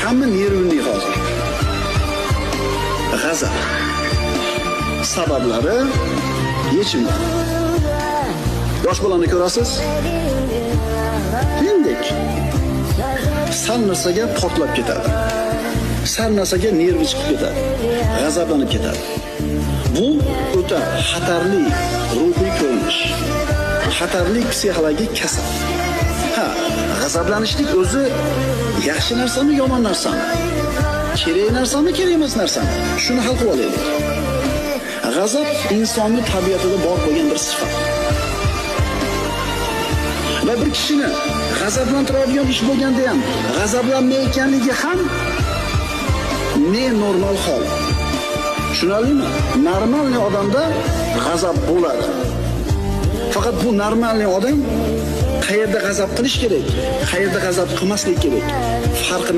hamma nervli hozir. G'azab. Sabablari yechimi. Yosh bolani ko'rasiz? Tendek. Sal narsaga portlab ketadi. Sal narsaga nervi chiqib ketadi. G'azablanib ketadi. Bu o'ta xatarli ruhiy ko'rinish. Xatarli psixologik kasal. G'azablanishlik o'zi yaxshi narsami, yomon narsami? Kerak narsami, kerak emas narsami? Shuni hal qilib olaylik. G'azab insonning tabiatida bor bo'lgan bir sifat. Va bir kishini g'azablantiradigan ish bo'lganda ham g'azablanmayotganligi ham normal hol. Tushunarlimi? Normalniy odamda g'azab bo'ladi. Faqat bu normalniy odam qayerda g'azab qilish kerak, qayerda g'azab qilmaslik kerak. Farqini